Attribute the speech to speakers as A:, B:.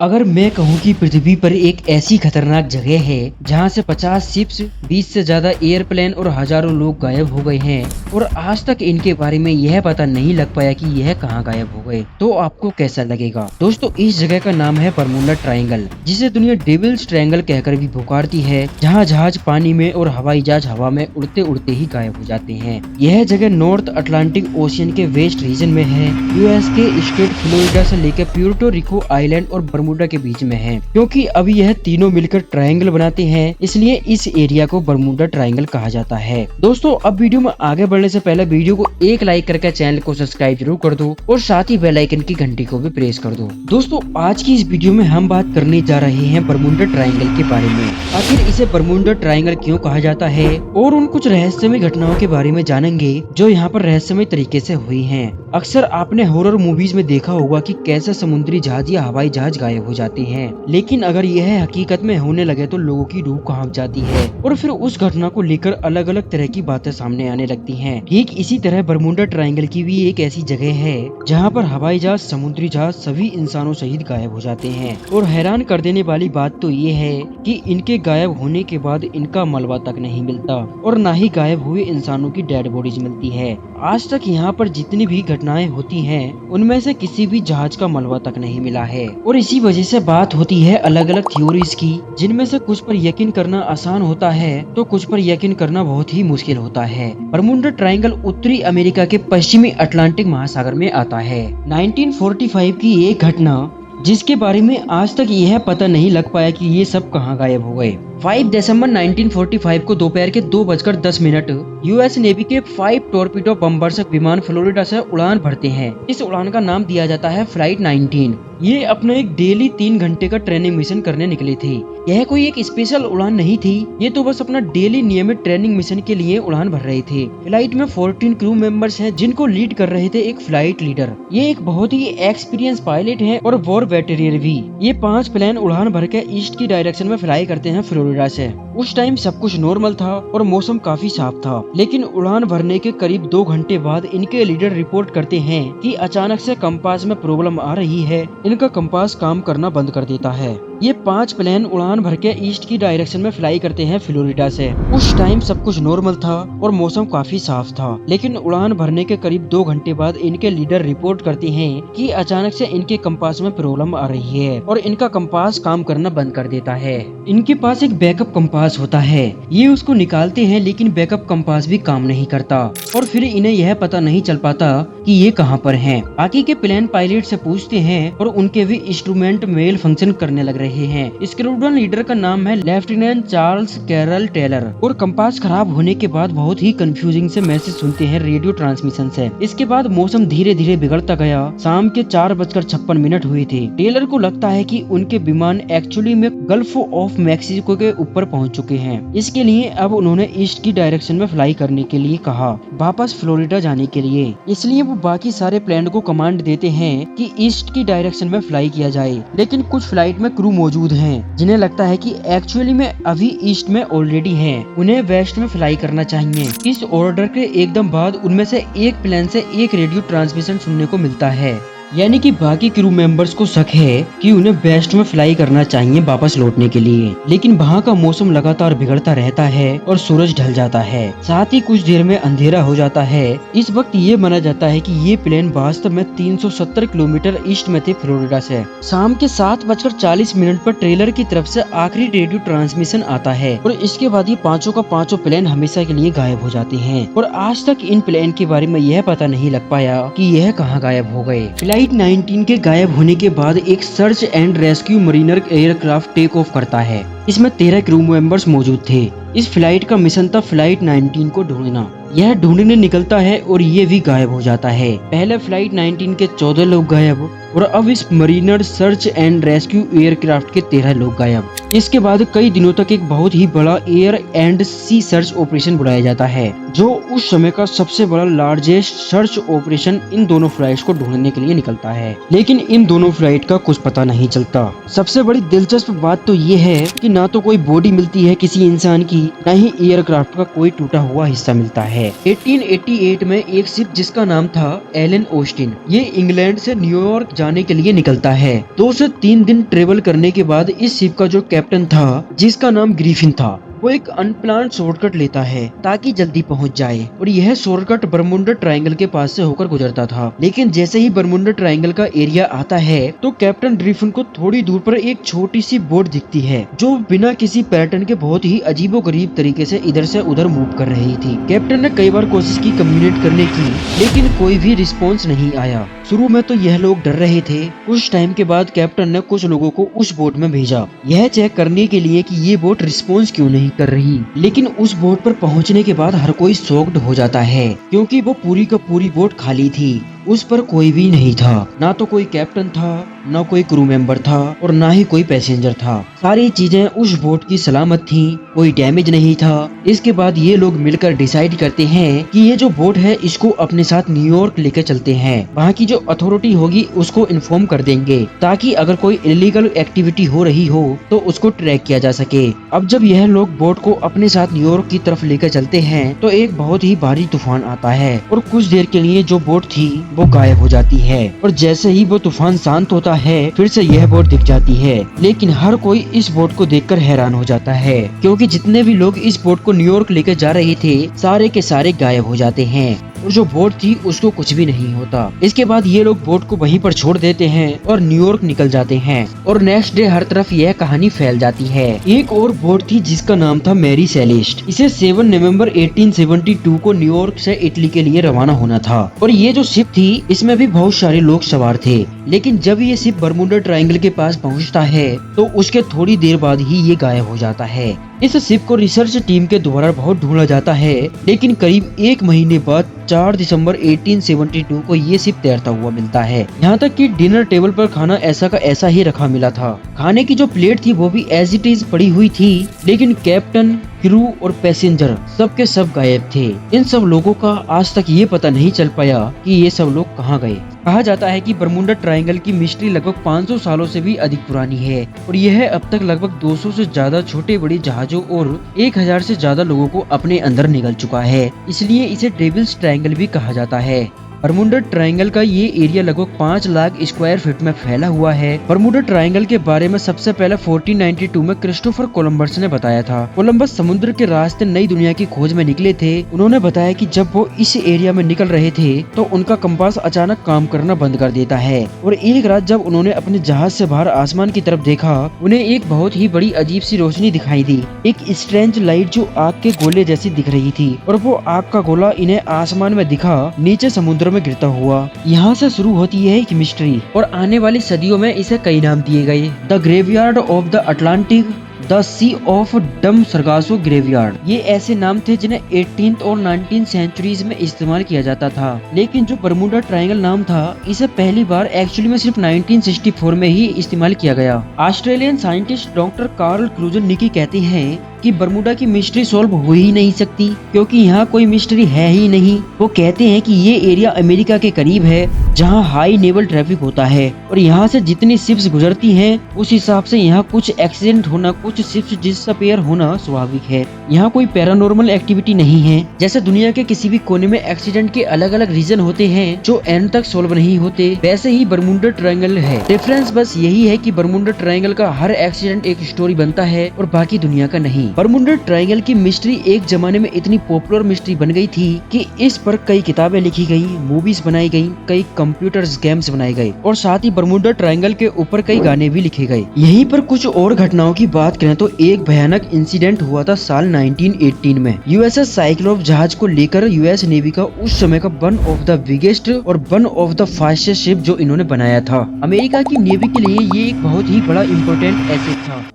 A: अगर मैं कहूँ कि पृथ्वी पर एक ऐसी खतरनाक जगह है जहाँ से 50 शिप्स, 20 से ज्यादा एयरप्लेन और हजारों लोग गायब हो गए हैं और आज तक इनके बारे में यह पता नहीं लग पाया कि यह कहाँ गायब हो गए, तो आपको कैसा लगेगा? दोस्तों, इस जगह का नाम है बरमूडा ट्रायंगल, जिसे दुनिया डेविल्स ट्रायंगल कहकर भी पुकारती है, जहाँ जहाज पानी में और हवाई जहाज हवा में उड़ते उड़ते ही गायब हो जाते हैं। यह जगह नॉर्थ अटलांटिक ओशियन के वेस्ट रीजन में है, यूएस के स्टेट फ्लोरिडा से लेकर प्यूर्टो रिको आइलैंड और बरमूडा के बीच में है। क्योंकि अभी यह तीनों मिलकर ट्रायंगल बनाते हैं, इसलिए इस एरिया को बरमूडा ट्रायंगल कहा जाता है। दोस्तों, अब वीडियो में आगे बढ़ने से पहले वीडियो को एक लाइक करके चैनल को सब्सक्राइब जरूर कर दो और साथ ही बेल आइकन की घंटी को भी प्रेस कर दो। दोस्तों, आज की इस वीडियो में हम बात करने जा रहे हैं बरमूडा ट्रायंगल के बारे में। आखिर इसे बरमूडा ट्रायंगल क्यों कहा जाता है और उन कुछ रहस्यमय घटनाओं के बारे में जानेंगे जो यहाँ पर रहस्यमय तरीके से हुई हैं। अक्सर आपने हॉरर मूवीज में देखा होगा कि कैसे समुद्री जहाज या हवाई जहाज गायब हो जाते हैं, लेकिन अगर यह हकीकत में होने लगे तो लोगों की रूह कांप जाती है और फिर उस घटना को लेकर अलग अलग तरह की बातें सामने आने लगती हैं। ठीक इसी तरह बरमूडा ट्रायंगल की भी एक ऐसी जगह है जहाँ पर हवाई जहाज, समुद्री जहाज सभी इंसानों सहित गायब हो जाते हैं। और हैरान कर देने वाली बात तो ये है कि इनके गायब होने के बाद इनका मलबा तक नहीं मिलता और न ही गायब हुए इंसानों की डेड बॉडीज मिलती है। आज तक यहाँ पर जितनी भी घटनाएं होती हैं, उनमें से किसी भी जहाज का मलबा तक नहीं मिला है और इसी वजह से बात होती है अलग अलग थ्योरीज की, जिनमें से कुछ पर यकीन करना आसान होता है तो कुछ पर यकीन करना बहुत ही मुश्किल होता है। बरमूडा ट्रायंगल उत्तरी अमेरिका के पश्चिमी अटलांटिक महासागर में आता है। 1945 की एक घटना जिसके बारे में आज तक यह पता नहीं लग पाया कि ये सब कहाँ गायब हो गए। 5 दिसंबर 1945 को दोपहर के 2:10 यूएस नेवी के 5 टॉर्पीडो बम्बर्स विमान फ्लोरिडा से उड़ान भरते हैं। इस उड़ान का नाम दिया जाता है फ्लाइट 19। ये अपना एक डेली 3 घंटे का ट्रेनिंग मिशन करने निकले थे। यह कोई एक स्पेशल उड़ान नहीं थी, ये तो बस अपना डेली नियमित ट्रेनिंग मिशन के लिए उड़ान भर रहे थे। फ्लाइट में 14 क्रू मेंबर्स हैं, जिनको लीड कर रहे थे एक फ्लाइट लीडर। ये एक बहुत ही एक्सपीरियंस पायलट है और वॉर वेटेरियर भी। ये 5 प्लेन उड़ान भर के ईस्ट की डायरेक्शन में फ्लाई करते हैं फ्लोरिडा से। उस टाइम सब कुछ नॉर्मल था और मौसम काफी साफ था, लेकिन उड़ान भरने के करीब 2 घंटे बाद इनके लीडर रिपोर्ट करते हैं कि अचानक से कंपास में प्रॉब्लम आ रही है। इनका कंपास काम करना बंद कर देता है। ये 5 प्लेन उड़ान भर के ईस्ट की डायरेक्शन में फ्लाई करते हैं फ्लोरिडा से। उस टाइम सब कुछ नॉर्मल था और मौसम काफी साफ था, लेकिन उड़ान भरने के करीब 2 घंटे बाद इनके लीडर रिपोर्ट करते हैं कि अचानक से इनके कंपास में प्रॉब्लम आ रही है और इनका कंपास काम करना बंद कर देता है। इनके पास एक बैकअप कंपास होता है, ये उसको निकालते हैं, लेकिन बैकअप कंपास भी काम नहीं करता और फिर इन्हें यह पता नहीं चल पाता कि ये कहाँ पर हैं। बाकी के प्लेन पायलट से पूछते हैं और उनके भी इंस्ट्रूमेंट मेल फंक्शन करने लग रहे हैं। स्क्वाड्रन लीडर का नाम है लेफ्टिनेंट चार्ल्स कैरल टेलर और कंपास खराब होने के बाद बहुत ही कंफ्यूजिंग से मैसेज सुनते हैं रेडियो ट्रांसमिशन से। इसके बाद मौसम धीरे धीरे बिगड़ता गया। शाम के 4:56 हुए थे। टेलर को लगता है कि उनके विमान एक्चुअली में गल्फ ऑफ मैक्सिको के ऊपर पहुंच चुके हैं। इसके लिए अब उन्होंने ईस्ट की डायरेक्शन में फ्लाई करने के लिए कहा, वापस फ्लोरिडा जाने के लिए। इसलिए वो बाकी सारे प्लेन को कमांड देते हैं कि ईस्ट की डायरेक्शन में फ्लाई किया जाए, लेकिन कुछ फ्लाइट में क्रू मौजूद हैं जिन्हें लगता है कि एक्चुअली में अभी ईस्ट में ऑलरेडी हैं, उन्हें वेस्ट में फ्लाई करना चाहिए। इस ऑर्डर के एकदम बाद उनमें से एक प्लेन से एक रेडियो ट्रांसमिशन सुनने को मिलता है, यानी कि बाकी क्रू मेंबर्स को शक है कि उन्हें वेस्ट में फ्लाई करना चाहिए वापस लौटने के लिए। लेकिन वहाँ का मौसम लगातार बिगड़ता रहता है और सूरज ढल जाता है, साथ ही कुछ देर में अंधेरा हो जाता है। इस वक्त ये माना जाता है कि ये प्लेन वास्तव में 370 किलोमीटर ईस्ट में थे फ्लोरिडा से। शाम के 7:40 पर ट्रेलर की तरफ से आखिरी रेडियो ट्रांसमिशन आता है और इसके बाद ये पांचों का पांचों प्लेन हमेशा के लिए गायब हो जाते हैं और आज तक इन प्लेन के बारे में यह पता नहीं लग पाया कि यह कहाँ गायब हो गए। फ्लाइट 19 के गायब होने के बाद एक search and rescue mariner aircraft take off करता है। इसमें 13 क्रू मेंबर्स मौजूद थे। इस फ्लाइट का मिशन था फ्लाइट 19 को ढूंढना। यह ढूंढने निकलता है और ये भी गायब हो जाता है। पहले फ्लाइट 19 के 14 लोग गायब और अब इस Mariner search and rescue aircraft के 13 लोग गायब। इसके बाद कई दिनों तक एक बहुत ही बड़ा air and sea search operation बुलाया जाता है, जो उस समय का सबसे बड़ा लार्जेस्ट सर्च ऑपरेशन इन दोनों फ्लाइट्स को ढूंढने के लिए निकलता है। लेकिन इन दोनों फ्लाइट का कुछ पता नहीं चलता। सबसे बड़ी दिलचस्प बात तो ये है कि ना तो कोई बॉडी मिलती है किसी इंसान की, न ही एयरक्राफ्ट का कोई टूटा हुआ हिस्सा मिलता है। 1888 में एक शिप जिसका नाम था एलन ऑस्टिन, ये इंग्लैंड से न्यूयॉर्क जाने के लिए निकलता है। 2 से 3 दिन ट्रेवल करने के बाद इस शिप का जो कैप्टन था, जिसका नाम ग्रिफिन था, वो एक अनप्लान शॉर्टकट लेता है ताकि जल्दी पहुंच जाए। और यह शॉर्टकट बरमुंडा ट्रायंगल के पास से होकर गुजरता था। लेकिन जैसे ही बरमुंडा ट्रायंगल का एरिया आता है तो कैप्टन ग्रिफिन को थोड़ी दूर पर एक छोटी सी बोट दिखती है, जो बिना किसी पैटर्न के बहुत ही अजीबोगरीब तरीके से इधर से उधर मूव कर रही थी। कैप्टन ने कई बार कोशिश की कम्युनिकेट करने की, लेकिन कोई भी रिस्पॉन्स नहीं आया। शुरू में तो यह लोग डर रहे थे। कुछ टाइम के बाद कैप्टन ने कुछ लोगों को उस बोट में भेजा, यह चेक करने के लिए कि ये बोट रिस्पॉन्स क्यों नहीं कर रही। लेकिन उस बोट पर पहुंचने के बाद हर कोई शॉक्ड हो जाता है, क्योंकि वो पूरी का पूरी बोट खाली थी। उस पर कोई भी नहीं था, ना तो कोई कैप्टन था, ना कोई क्रू मेंबर था और ना ही कोई पैसेंजर था। सारी चीजें उस बोट की सलामत थी, कोई डैमेज नहीं था। इसके बाद ये लोग मिलकर डिसाइड करते हैं कि ये जो बोट है इसको अपने साथ न्यूयॉर्क लेकर चलते हैं। वहाँ की जो अथॉरिटी होगी उसको इन्फॉर्म कर देंगे, ताकि अगर कोई इलीगल एक्टिविटी हो रही हो तो उसको ट्रैक किया जा सके। अब जब यह लोग बोट को अपने साथ न्यूयॉर्क की तरफ लेकर चलते हैं तो एक बहुत ही भारी तूफान आता है और कुछ देर के लिए जो बोट थी वो गायब हो जाती है। और जैसे ही वो तूफान शांत होता है फिर से यह बोट दिख जाती है। लेकिन हर कोई इस बोट को देखकर हैरान हो जाता है, क्योंकि जितने भी लोग इस बोट को न्यूयॉर्क लेकर जा रहे थे सारे के सारे गायब हो जाते हैं और जो बोट थी उसको कुछ भी नहीं होता। इसके बाद ये लोग बोट को वहीं पर छोड़ देते हैं और न्यूयॉर्क निकल जाते हैं। और नेक्स्ट डे हर तरफ यह कहानी फैल जाती है। एक और बोट थी जिसका नाम था मैरी सेलेस्ट। इसे 7 नवंबर 1872 को न्यूयॉर्क से इटली के लिए रवाना होना था। और ये जो शिप थी इसमें भी बहुत सारे लोग सवार थे। लेकिन जब ये शिप बरमुडा ट्रायंगल के पास पहुंचता है तो उसके थोड़ी देर बाद ही ये गायब हो जाता है। इस शिप को रिसर्च टीम के द्वारा बहुत ढूंढा जाता है, लेकिन करीब 1 महीने बाद 4 दिसंबर 1872 को ये शिप तैरता हुआ मिलता है। यहाँ तक कि डिनर टेबल पर खाना ऐसा का ऐसा ही रखा मिला था। खाने की जो प्लेट थी वो भी एज इट इज पड़ी हुई थी, लेकिन कैप्टन, क्रू और पैसेंजर सब के सब गायब थे। इन सब लोगों का आज तक ये पता नहीं चल पाया कि ये सब लोग कहाँ गए। कहा जाता है कि बरमुडा ट्रायंगल की मिस्ट्री लगभग 500 सालों से भी अधिक पुरानी है और यह अब तक लगभग 200 से ज्यादा छोटे बड़े जहाजों और 1000 से ज्यादा लोगों को अपने अंदर निगल चुका है। इसलिए इसे डेविल्स ट्रायंगल भी कहा जाता है। बरमुडा ट्रायंगल का ये एरिया लगभग 5 लाख स्क्वायर फीट में फैला हुआ है। बरमुडा ट्रायंगल के बारे में सबसे पहले 1492 में क्रिस्टोफर कोलंबस ने बताया था। कोलंबस समुद्र के रास्ते नई दुनिया की खोज में निकले थे। उन्होंने बताया कि जब वो इस एरिया में निकल रहे थे तो उनका कंपास अचानक काम करना बंद कर देता है और एक रात जब उन्होंने अपने जहाज से बाहर आसमान की तरफ देखा, उन्हें एक बहुत ही बड़ी अजीब सी रोशनी दिखाई दी। एक स्ट्रेंज लाइट जो आग के गोले जैसी दिख रही थी और वो आग का गोला इन्हें आसमान में दिखा नीचे समुद्र में गिरता हुआ। यहाँ से शुरू होती है एक मिस्ट्री और आने वाली सदियों में इसे कई नाम दिए गए। The graveyard of the Atlantic, the sea of doom Sargasso graveyard. ये ऐसे नाम थे जिन्हें 18th और 19th सेंचुरीज में इस्तेमाल किया जाता था। लेकिन जो बरमुडा ट्रायंगल नाम था इसे पहली बार एक्चुअली में सिर्फ 1964 में ही इस्तेमाल किया गया। ऑस्ट्रेलियन साइंटिस्ट डॉक्टर कार्ल क्रूजन निकी कहते हैं कि बरमुडा की मिस्ट्री सॉल्व हो ही नहीं सकती, क्योंकि यहाँ कोई मिस्ट्री है ही नहीं। वो कहते हैं कि ये एरिया अमेरिका के करीब है जहाँ हाई नेवल ट्रैफिक होता है और यहाँ से जितनी शिप्स गुजरती हैं उस हिसाब से यहाँ कुछ एक्सीडेंट होना, कुछ शिप्स डिसअपीयर होना स्वाभाविक है। यहाँ कोई पैरानॉर्मल एक्टिविटी नहीं है। जैसे दुनिया के किसी भी कोने में एक्सीडेंट के अलग अलग रीजन होते हैं जो एंड तक सोल्व नहीं होते, वैसे ही बरमुडा ट्रायंगल है। डिफरेंस बस यही है कि बरमुडा ट्रायंगल का हर एक्सीडेंट एक स्टोरी बनता है और बाकी दुनिया का नहीं। बरमुडा ट्रायंगल की मिस्ट्री एक जमाने में इतनी पॉपुलर मिस्ट्री बन गई थी कि इस पर कई किताबें लिखी गई, मूवीज बनाई गई, कई कंप्यूटर्स गेम्स बनाए गए और साथ ही बरमुडा ट्रायंगल के ऊपर कई गाने भी लिखे गए। यहीं पर कुछ और घटनाओं की बात करें तो एक भयानक इंसिडेंट हुआ था साल 1918 में। यूएसएस साइक्लोप जहाज को लेकर यूएस नेवी का उस समय का वन ऑफ द बिगेस्ट और one of the fastest ship जो इन्होंने बनाया था। अमेरिका की नेवी के लिए ये एक बहुत ही बड़ा इम्पोर्टेंट एसेट था।